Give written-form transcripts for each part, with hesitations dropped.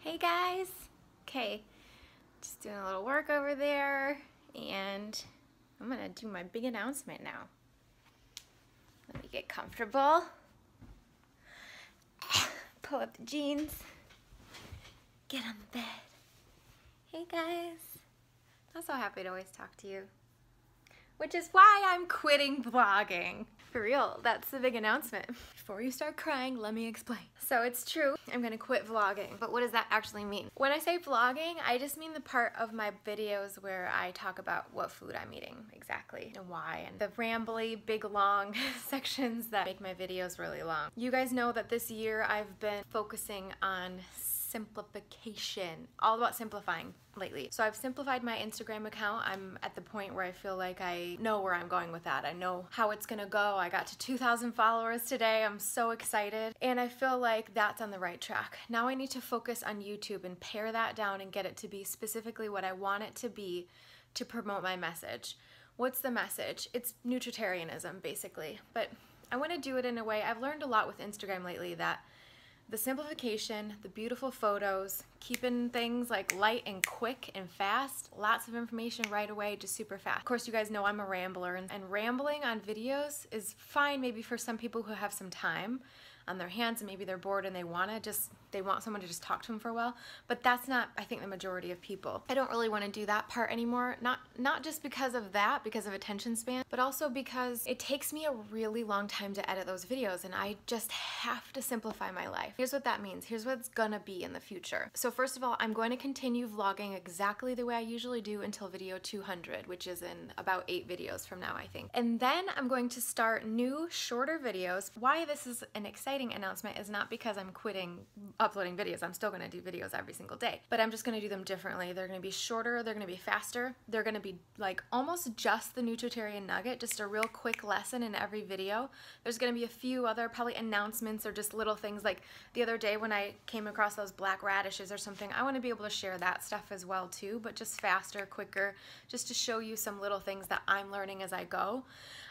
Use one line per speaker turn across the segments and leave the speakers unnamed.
Hey guys! Okay, just doing a little work over there, and I'm gonna do my big announcement now. Let me get comfortable. Pull up the jeans. Get on the bed. Hey guys! I'm so happy to always talk to you. Which is why I'm quitting vlogging. For real, that's the big announcement. Before you start crying, let me explain. So it's true, I'm gonna quit vlogging. But what does that actually mean? When I say vlogging, I just mean the part of my videos where I talk about what food I'm eating exactly and why, and the rambly, big, long sections that make my videos really long. You guys know that this year I've been focusing on simplification, all about simplifying lately. So I've simplified my Instagram account. I'm at the point where I feel like I know where I'm going with that. I know how it's gonna go. I got to 2,000 followers today. I'm so excited. And I feel like that's on the right track. Now I need to focus on YouTube and pare that down and get it to be specifically what I want it to be to promote my message. What's the message? It's nutritarianism, basically. But I wanna do it in a way, I've learned a lot with Instagram lately that the simplification, the beautiful photos, keeping things like light and quick and fast, lots of information right away, just super fast. Of course, you guys know I'm a rambler, and rambling on videos is fine maybe for some people who have some time on their hands and maybe they're bored and they want someone to just talk to them for a while, but that's not, I think, the majority of people. I don't really want to do that part anymore, not just because of that, because of attention span, but also because it takes me a really long time to edit those videos and I just have to simplify my life. Here's what that means. Here's what it's gonna be in the future. So first of all, I'm going to continue vlogging exactly the way I usually do until video 200, which is in about 8 videos from now, I think. And then I'm going to start new, shorter videos. Why this is an exciting announcement is not because I'm quitting uploading videos. I'm still going to do videos every single day, but I'm just going to do them differently. They're going to be shorter, they're going to be faster, they're going to be like almost just the nutritarian nugget, just a real quick lesson in every video. There's going to be a few other probably announcements or just little things, like the other day when I came across those black radishes or something. I want to be able to share that stuff as well too, but just faster, quicker, just to show you some little things that I'm learning as I go.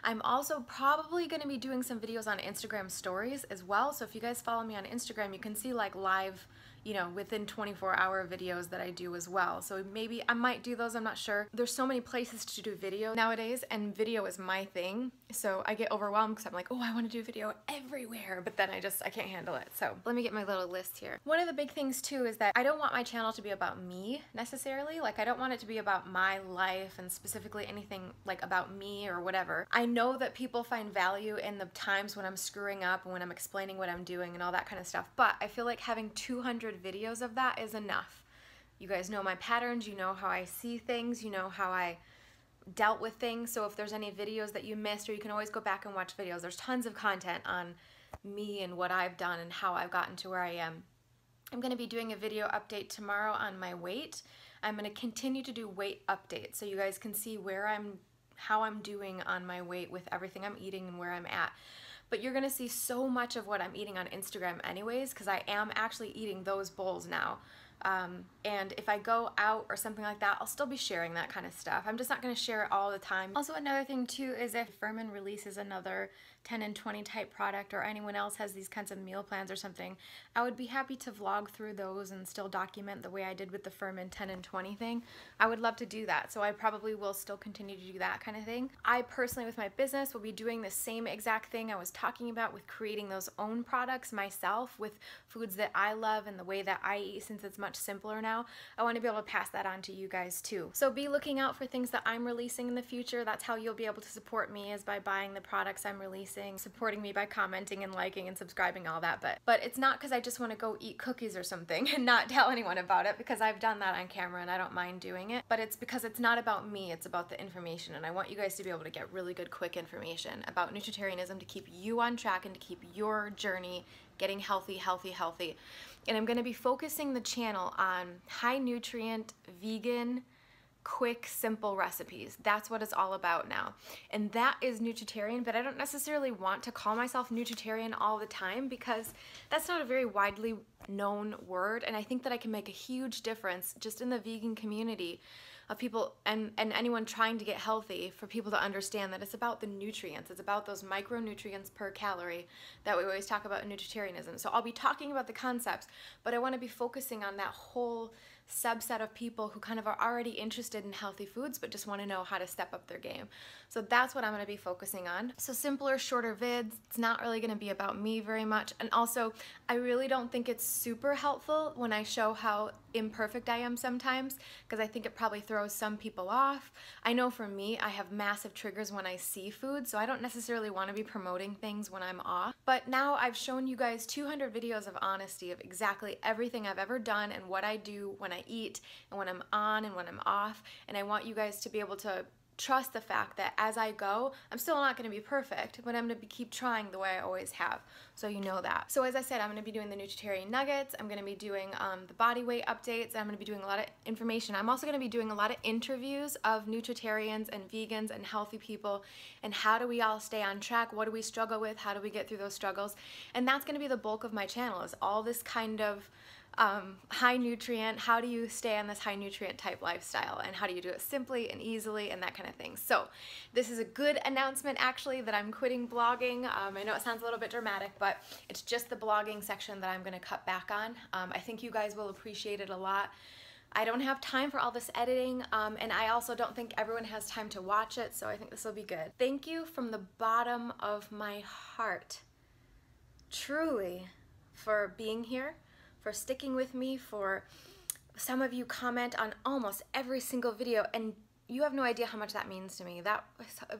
I'm also probably going to be doing some videos on Instagram stories as well. So if you guys follow me on Instagram, you can see like live, you know, within 24-hour videos that I do as well. So maybe I might do those, I'm not sure. There's so many places to do video nowadays, and video is my thing. So I get overwhelmed because I'm like, oh, I want to do video everywhere, but then I can't handle it. So let me get my little list here. One of the big things too is that I don't want my channel to be about me necessarily. Like, I don't want it to be about my life and specifically anything like about me or whatever. I know that people find value in the times when I'm screwing up and when I'm explaining what I'm doing and all that kind of stuff, but I feel like having 200 videos of that is enough. You guys know my patterns, you know how I see things, you know how I dealt with things, so if there's any videos that you missed, or you can always go back and watch videos. There's tons of content on me and what I've done and how I've gotten to where I am. I'm going to be doing a video update tomorrow on my weight. I'm going to continue to do weight updates so you guys can see how I'm doing on my weight with everything I'm eating and where I'm at. But you're gonna see so much of what I'm eating on Instagram anyways, because I am actually eating those bowls now. And if I go out or something like that, I'll still be sharing that kind of stuff. I'm just not gonna share it all the time. Also, another thing too is if Furman releases another 10 and 20 type product, or anyone else has these kinds of meal plans or something, I would be happy to vlog through those and still document the way I did with the Furman 10 and 20 thing. I would love to do that, so I probably will still continue to do that kind of thing. I personally, with my business, will be doing the same exact thing I was talking about with creating those own products myself with foods that I love and the way that I eat, since it's much simpler now. I want to be able to pass that on to you guys too. So be looking out for things that I'm releasing in the future. That's how you'll be able to support me, is by buying the products I'm releasing, supporting me by commenting and liking and subscribing, all that. But it's not because I just want to go eat cookies or something and not tell anyone about it, because I've done that on camera and I don't mind doing it. But it's because it's not about me, it's about the information, and I want you guys to be able to get really good, quick information about nutritarianism to keep you on track and to keep your journey getting healthy, healthy, healthy. And I'm going to be focusing the channel on high nutrient, vegan, quick, simple recipes. That's what it's all about now. And that is nutritarian, but I don't necessarily want to call myself nutritarian all the time, because that's not a very widely known word, and I think that I can make a huge difference just in the vegan community of people and anyone trying to get healthy, for people to understand that it's about the nutrients. It's about those micronutrients per calorie that we always talk about in nutritarianism. So I'll be talking about the concepts, but I want to be focusing on that whole subset of people who kind of are already interested in healthy foods but just want to know how to step up their game. So that's what I'm going to be focusing on. So simpler, shorter vids. It's not really going to be about me very much. And also, I really don't think it's super helpful when I show how imperfect I am sometimes, because I think it probably throws some people off. I know for me, I have massive triggers when I see food, so I don't necessarily want to be promoting things when I'm off. But now I've shown you guys 200 videos of honesty of exactly everything I've ever done and what I do when I eat and when I'm on and when I'm off, and I want you guys to be able to trust the fact that as I go, I'm still not going to be perfect, but I'm going to keep trying the way I always have, so you know that. So as I said, I'm going to be doing the Nutritarian Nuggets, I'm going to be doing the body weight updates, and I'm going to be doing a lot of information. I'm also going to be doing a lot of interviews of nutritarians and vegans and healthy people, and how do we all stay on track, what do we struggle with, how do we get through those struggles, and that's going to be the bulk of my channel, is all this kind of high nutrient, how do you stay on this high nutrient type lifestyle, and how do you do it simply and easily and that kind of thing. So this is a good announcement actually that I'm quitting blogging. I know it sounds a little bit dramatic, but it's just the blogging section that I'm going to cut back on. I think you guys will appreciate it a lot. I don't have time for all this editing, and I also don't think everyone has time to watch it, so I think this will be good. Thank you from the bottom of my heart, truly, for being here, for sticking with me, for some of you comment on almost every single video, and you have no idea how much that means to me. That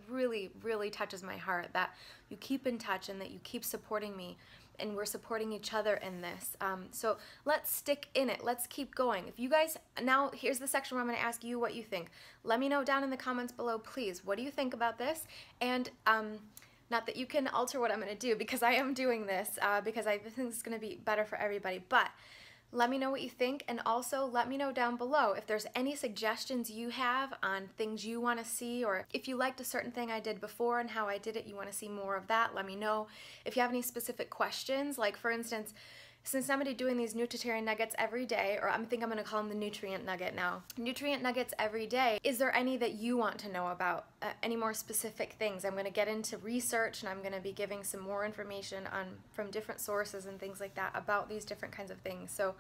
really, really touches my heart, that you keep in touch and that you keep supporting me, and we're supporting each other in this. So let's stick in it. Let's keep going. If you guys, now here's the section where I'm going to ask you what you think. Let me know down in the comments below, please. What do you think about this? And not that you can alter what I'm going to do, because I am doing this because I think it's going to be better for everybody, but let me know what you think, and also let me know down below if there's any suggestions you have on things you want to see, or if you liked a certain thing I did before and how I did it, you want to see more of that, let me know. If you have any specific questions, like for instance, since I'm going to be doing these Nutritarian Nuggets every day, or I think I'm going to call them the Nutrient Nugget now. Nutrient Nuggets every day. Is there any that you want to know about? Any more specific things? I'm going to get into research, and I'm going to be giving some more information from different sources and things like that about these different kinds of things. So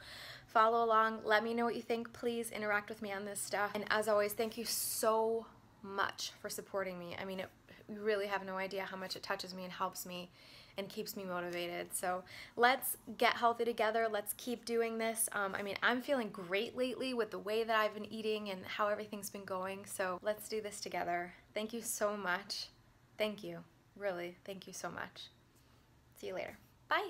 follow along. Let me know what you think. Please interact with me on this stuff. And as always, thank you so much for supporting me. I mean, you really have no idea how much it touches me and helps me and keeps me motivated. So let's get healthy together. Let's keep doing this. I mean, I'm feeling great lately with the way that I've been eating and how everything's been going. So let's do this together. Thank you so much. Thank you. Really, thank you so much. See you later. Bye.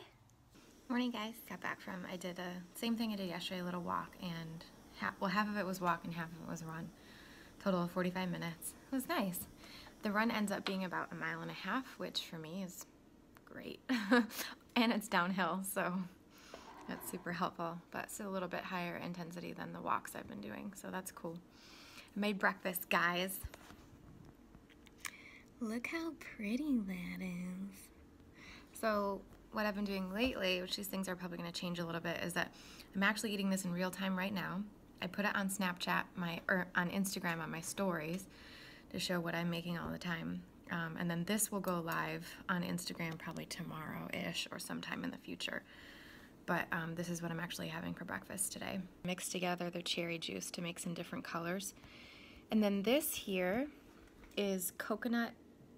Morning, guys. Got back from, I did the same thing I did yesterday, a little walk, and half of it was walk and half of it was run. Total of 45 minutes. It was nice. The run ends up being about 1.5 miles, which for me is great. And it's downhill, so that's super helpful, but it's a little bit higher intensity than the walks I've been doing, so that's cool. I made breakfast, guys. Look how pretty that is. So what I've been doing lately, which these things are probably going to change a little bit, is that I'm actually eating this in real time right now. I put it on Snapchat, or on Instagram on my stories, to show what I'm making all the time. And then this will go live on Instagram probably tomorrow-ish or sometime in the future. But this is what I'm actually having for breakfast today. Mix together the cherry juice to make some different colors. And then this here is coconut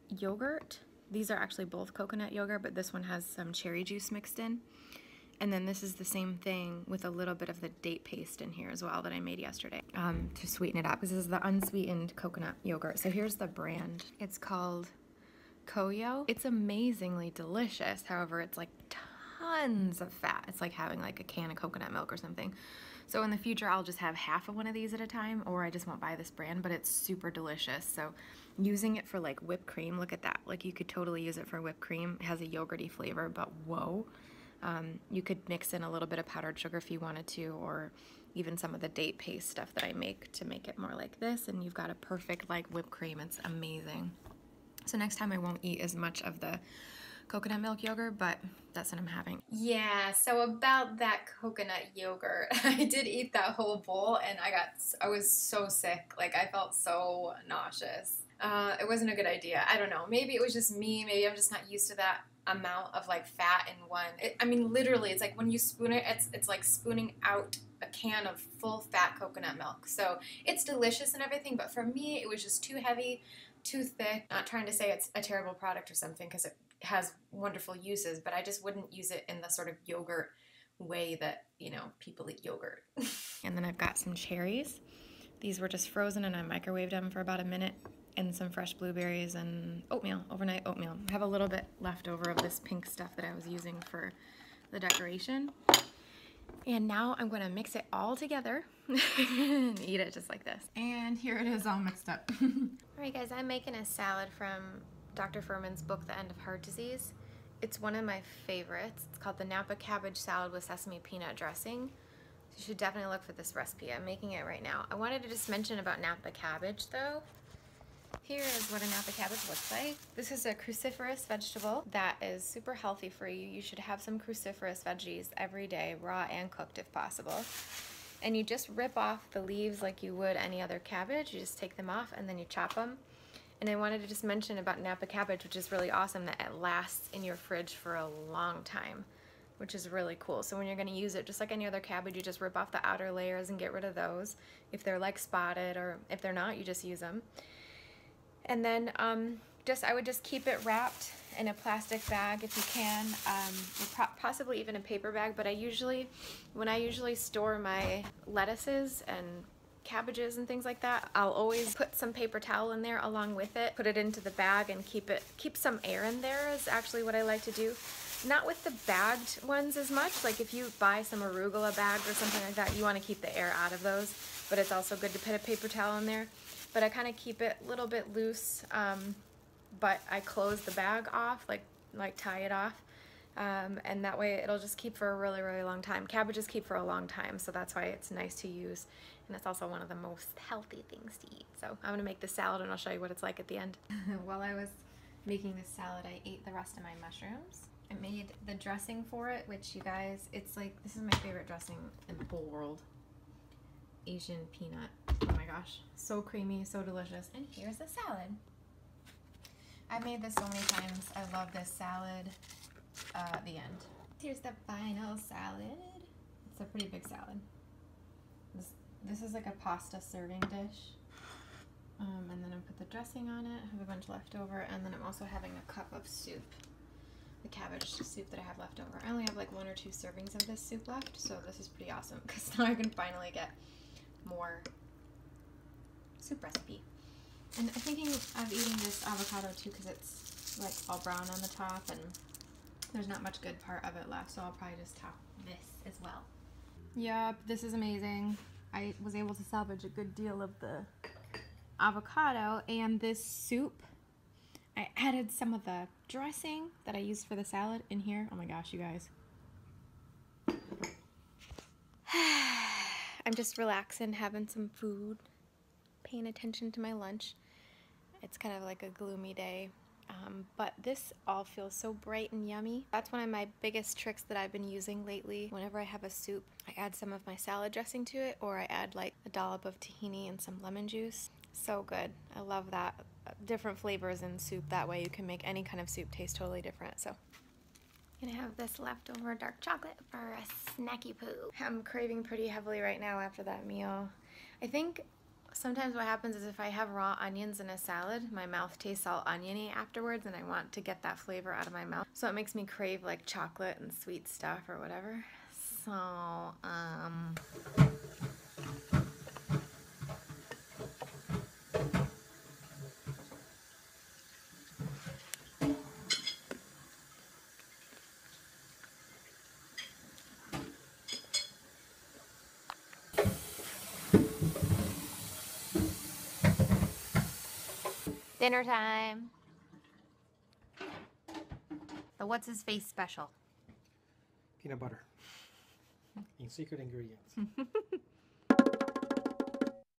yogurt. These are actually both coconut yogurt, but this one has some cherry juice mixed in. And then this is the same thing with a little bit of the date paste in here as well that I made yesterday to sweeten it up. This is the unsweetened coconut yogurt. So here's the brand. It's called Koyo. It's amazingly delicious. However, it's like tons of fat. It's like having like a can of coconut milk or something. So in the future, I'll just have half of one of these at a time, or I just won't buy this brand, but it's super delicious. So using it for like whipped cream, look at that. Like you could totally use it for whipped cream. It has a yogurty flavor, but whoa. You could mix in a little bit of powdered sugar if you wanted to, or even some of the date paste stuff that I make to make it more like this, and you've got a perfect like whipped cream. It's amazing. So next time I won't eat as much of the coconut milk yogurt, but that's what I'm having. Yeah, so about that coconut yogurt, I did eat that whole bowl and I was so sick. Like, I felt so nauseous. It wasn't a good idea. I don't know. Maybe it was just me. Maybe I'm just not used to that amount of like fat in one. I mean, literally, it's like when you spoon it, it's like spooning out a can of full fat coconut milk. So it's delicious and everything, but for me, it was just too heavy, too thick. Not trying to say it's a terrible product or something, because it has wonderful uses, but I just wouldn't use it in the sort of yogurt way that, you know, people eat yogurt. And then I've got some cherries. These were just frozen and I microwaved them for about a minute, and some fresh blueberries and oatmeal, overnight oatmeal. I have a little bit left over of this pink stuff that I was using for the decoration. And now I'm gonna mix it all together and eat it just like this. And here it is all mixed up. All right guys, I'm making a salad from Dr. Furman's book, The End of Heart Disease. It's one of my favorites. It's called the Napa cabbage salad with sesame peanut dressing. So you should definitely look for this recipe. I'm making it right now. I wanted to just mention about Napa cabbage though. Here is what a Napa cabbage looks like. This is a cruciferous vegetable that is super healthy for you. You should have some cruciferous veggies every day, raw and cooked if possible. And you just rip off the leaves like you would any other cabbage. You just take them off and then you chop them. And I wanted to just mention about Napa cabbage, which is really awesome, that it lasts in your fridge for a long time, which is really cool. So when you're gonna use it, just like any other cabbage, you just rip off the outer layers and get rid of those. If they're like spotted, or if they're not, you just use them. And then I would just keep it wrapped in a plastic bag if you can, or possibly even a paper bag. But when I usually store my lettuces and cabbages and things like that, I'll always put some paper towel in there along with it, put it into the bag and keep some air in there is actually what I like to do. Not with the bagged ones as much. Like if you buy some arugula bags or something like that, you want to keep the air out of those, but it's also good to put a paper towel in there. But I kind of keep it a little bit loose, but I close the bag off, like tie it off, and that way it'll just keep for a really, really long time. Cabbages keep for a long time, so that's why it's nice to use, and it's also one of the most healthy things to eat. So I'm gonna make this salad and I'll show you what it's like at the end. While I was making this salad, I ate the rest of my mushrooms. I made the dressing for it, which you guys, it's like, this is my favorite dressing in the whole world. Asian peanut. Oh my gosh, so creamy, so delicious. And here's the salad. I've made this so many times. I love this salad. The end. Here's the final salad. It's a pretty big salad. This is like a pasta serving dish. And then I put the dressing on it. I have a bunch left over, and then I'm also having a cup of soup. The cabbage soup that I have left over. I only have like 1 or 2 servings of this soup left, so this is pretty awesome because now I can finally get more soup recipe. And I'm thinking of eating this avocado too because it's like all brown on the top and there's not much good part of it left, so I'll probably just top this as well. Yep, this is amazing. I was able to salvage a good deal of the avocado, and this soup, I added some of the dressing that I used for the salad in here. Oh my gosh, you guys. I'm just relaxing, having some food, paying attention to my lunch. It's kind of like a gloomy day, but this all feels so bright and yummy. That's one of my biggest tricks that I've been using lately. Whenever I have a soup, I add some of my salad dressing to it, or I add like a dollop of tahini and some lemon juice. So good. I love that. Different flavors in soup. That way you can make any kind of soup taste totally different. So I'm gonna have this leftover dark chocolate for a snacky poo. I'm craving pretty heavily right now after that meal. I think sometimes what happens is if I have raw onions in a salad, my mouth tastes all oniony afterwards, and I want to get that flavor out of my mouth. So it makes me crave like chocolate and sweet stuff or whatever. So, dinner time. The what's his face special?
Peanut butter. In secret ingredients.